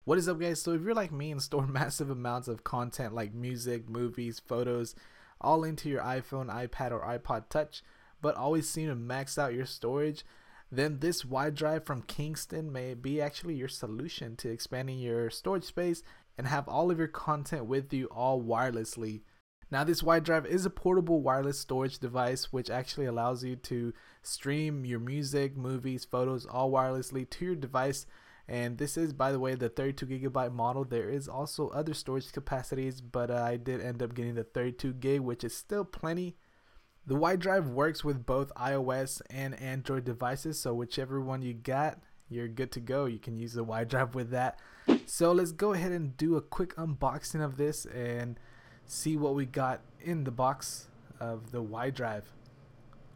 What is up, guys? So if you're like me and store massive amounts of content like music, movies, photos all into your iPhone, iPad, or iPod touch, but always seem to max out your storage, then this wide drive from Kingston may be actually your solution to expanding your storage space and have all of your content with you all wirelessly. Now, this wide drive is a portable wireless storage device which actually allows you to stream your music, movies, photos all wirelessly to your device. And this is, by the way, the 32GB model. There is also other storage capacities, but I did end up getting the 32GB, which is still plenty. The wide drive works with both iOS and Android devices, so whichever one you got, you're good to go. You can use the wide drive with that. So let's go ahead and do a quick unboxing of this and see what we got in the box of the wide drive.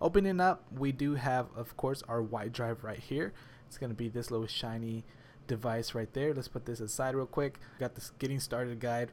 Opening up, we do have, of course, our wide drive right here. It's going to be this little shiny device right there. Let's put this aside real quick. Got this getting started guide.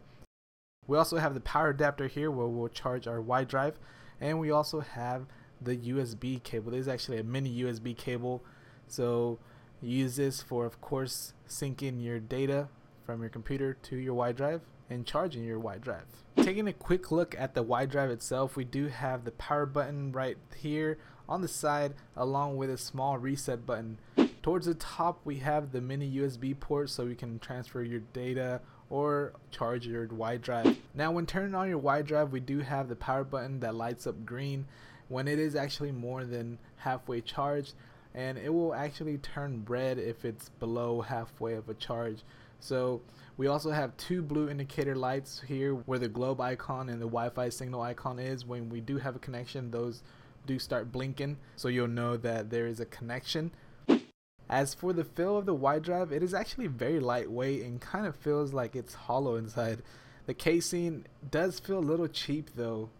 We also have the power adapter here where we'll charge our wide drive, and we also have the USB cable. There's actually a mini USB cable, so you use this for, of course, syncing your data from your computer to your wide drive and charging your wide drive. Taking a quick look at the wide drive itself, we do have the power button right here on the side along with a small reset button. Towards the top, we have the mini USB port so you can transfer your data or charge your wide drive. Now, when turning on your wide drive, we do have the power button that lights up green when it is actually more than halfway charged, and it will actually turn red if it's below halfway of a charge. So we also have two blue indicator lights here where the globe icon and the Wi-Fi signal icon is. When we do have a connection, those do start blinking, so you'll know that there is a connection. As for the feel of the wide drive, it is actually very lightweight and kind of feels like it's hollow inside. The casing does feel a little cheap though,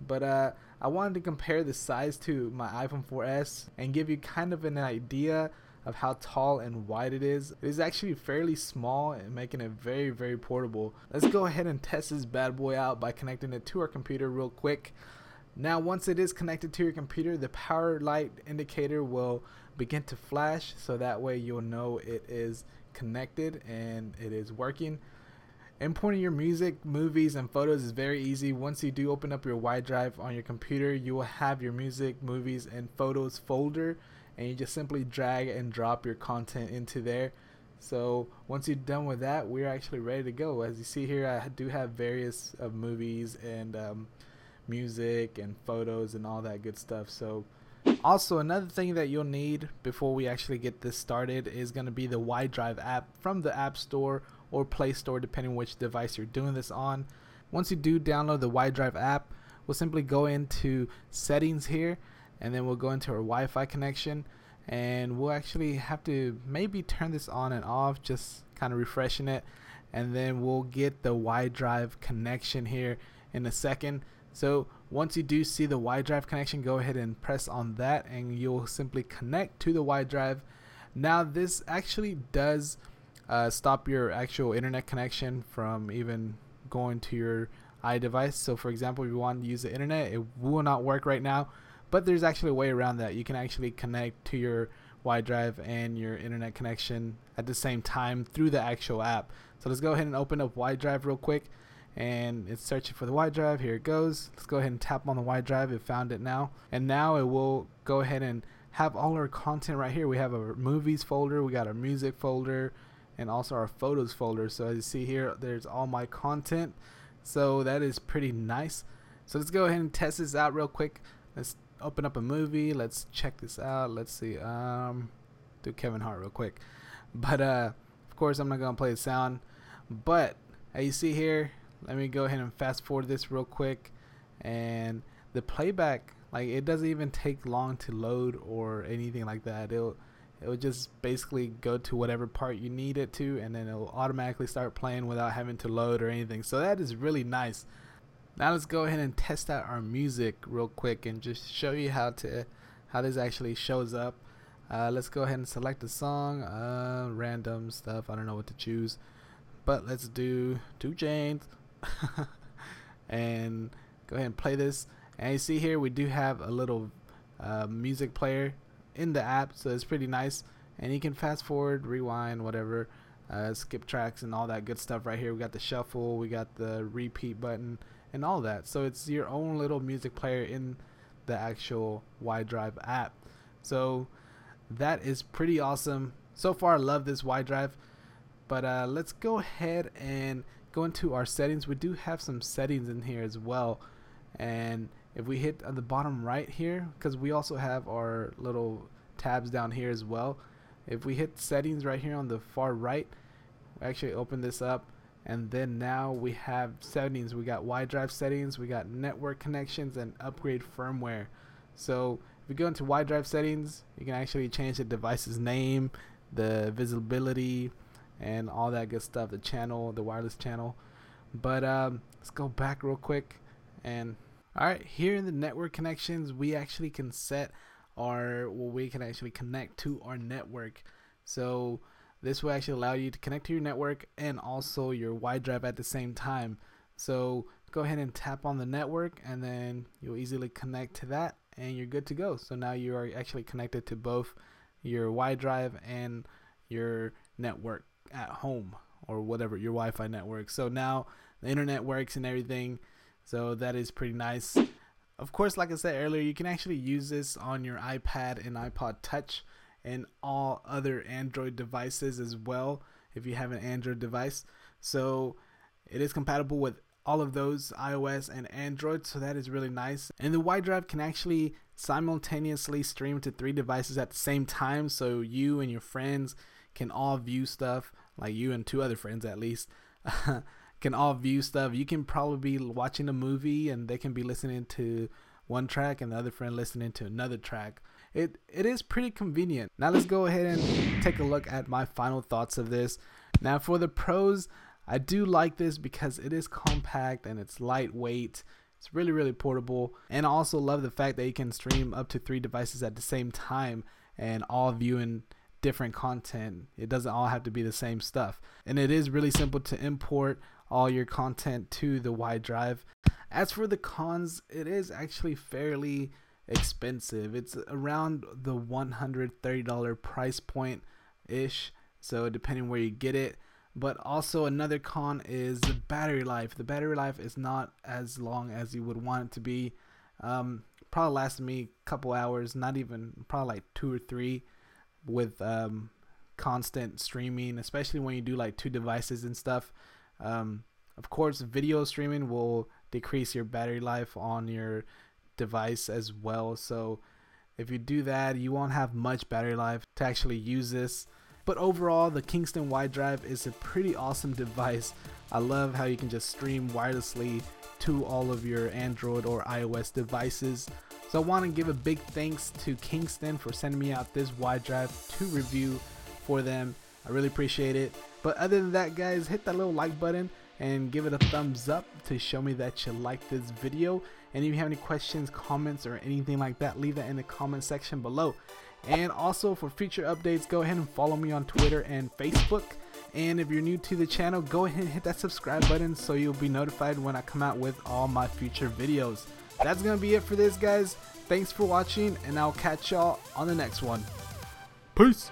but I wanted to compare the size to my iPhone 4S and give you kind of an idea of how tall and wide it is. It is actually fairly small and making it very, very portable. Let's go ahead and test this bad boy out by connecting it to our computer real quick. Now, once it is connected to your computer, the power light indicator will begin to flash, so that way you'll know it is connected and it is working. Importing your music, movies, and photos is very easy. Once you do open up your wide drive on your computer, you will have your music, movies, and photos folder, and you just simply drag and drop your content into there. So once you're done with that, we're actually ready to go. As you see here, I do have various movies and music and photos and all that good stuff. So also, another thing that you'll need before we actually get this started is going to be the wide drive app from the App Store or Play Store, depending which device you're doing this on. Once you do download the wide drive app, we'll simply go into settings here, and then we'll go into our Wi-Fi connection, and we'll actually have to maybe turn this on and off, just kind of refreshing it, and then we'll get the wide drive connection here in a second. So once you do see the wide drive connection, go ahead and press on that and you'll simply connect to the wide drive. Now, this actually does stop your actual internet connection from even going to your iDevice. So for example, if you want to use the internet, it will not work right now, but there's actually a way around that. You can actually connect to your wide drive and your internet connection at the same time through the actual app. So let's go ahead and open up wide drive real quick, and it's searching for the wide drive. Here it goes. Let's go ahead and tap on the wide drive. It found it now, and now it will go ahead and have all our content right here. We have our movies folder, we got our music folder, and also our photos folder. So as you see here, there's all my content, so that is pretty nice. So let's go ahead and test this out real quick. Let's open up a movie. Let's check this out. Let's see, do Kevin Hart real quick, but of course I'm not gonna play the sound, but as you see here, let me go ahead and fast forward this real quick, and the playback, like, it doesn't even take long to load or anything like that. It'll just basically go to whatever part you need it to, and then it'll automatically start playing without having to load or anything. So that is really nice. Now let's go ahead and test out our music real quick and just show you how this actually shows up. Let's go ahead and select the song, random stuff. I don't know what to choose, but let's do 2 Chainz. And go ahead and play this, and you see here we do have a little music player in the app, so it's pretty nice, and you can fast forward, rewind, whatever. skip tracks and all that good stuff right here. We got the shuffle, we got the repeat button and all that. So it's your own little music player in the actual Y-Drive app. So that is pretty awesome. So far I love this Y-Drive. But let's go ahead and go into our settings. We do have some settings in here as well. And if we hit on the bottom right here, because we also have our little tabs down here as well. If we hit settings right here on the far right, we actually open this up, and then now we have settings. We got Y-Drive settings, we got network connections, and upgrade firmware. So if we go into Y-Drive settings, you can actually change the device's name, the visibility, and all that good stuff, the channel, the wireless channel. But let's go back real quick. And alright, here in the network connections, we actually can set we can actually connect to our network. So this will actually allow you to connect to your network and also your Y-Drive at the same time. So go ahead and tap on the network, and then you'll easily connect to that, and you're good to go. So now you are actually connected to both your Y-Drive and your network at home, or whatever, your Wi-Fi network. So now the internet works and everything. So that is pretty nice. Of course, like I said earlier, you can actually use this on your iPad and iPod Touch and all other Android devices as well, if you have an Android device. So it is compatible with all of those, iOS and Android, so that is really nice. And the Y-Drive can actually simultaneously stream to 3 devices at the same time, so you and your friends can all view stuff, like you and 2 other friends at least can all view stuff. You can probably be watching a movie and they can be listening to one track and the other friend listening to another track. It is pretty convenient. Now let's go ahead and take a look at my final thoughts of this. Now for the pros, I do like this because it is compact and it's lightweight. It's really portable, and I also love the fact that you can stream up to 3 devices at the same time and all viewing different content. It doesn't all have to be the same stuff, and it is really simple to import all your content to the Y-Drive. As for the cons, it is actually fairly expensive. It's around the $130 price point ish, so depending where you get it. But also another con is the battery life. The battery life is not as long as you would want it to be. Probably lasted me a couple hours, not even, probably like 2 or 3 with constant streaming, especially when you do like 2 devices and stuff. Of course, video streaming will decrease your battery life on your device as well. So if you do that, you won't have much battery life to actually use this. But overall, the Kingston Y-Drive is a pretty awesome device. I love how you can just stream wirelessly to all of your Android or iOS devices. So I want to give a big thanks to Kingston for sending me out this Y-Drive to review for them. I really appreciate it. But other than that, guys, hit that little like button and give it a thumbs up to show me that you like this video. And if you have any questions, comments, or anything like that, leave that in the comment section below. And also for future updates, go ahead and follow me on Twitter and Facebook. And if you're new to the channel, go ahead and hit that subscribe button so you'll be notified when I come out with all my future videos. That's gonna be it for this, guys. Thanks for watching, and I'll catch y'all on the next one. Peace.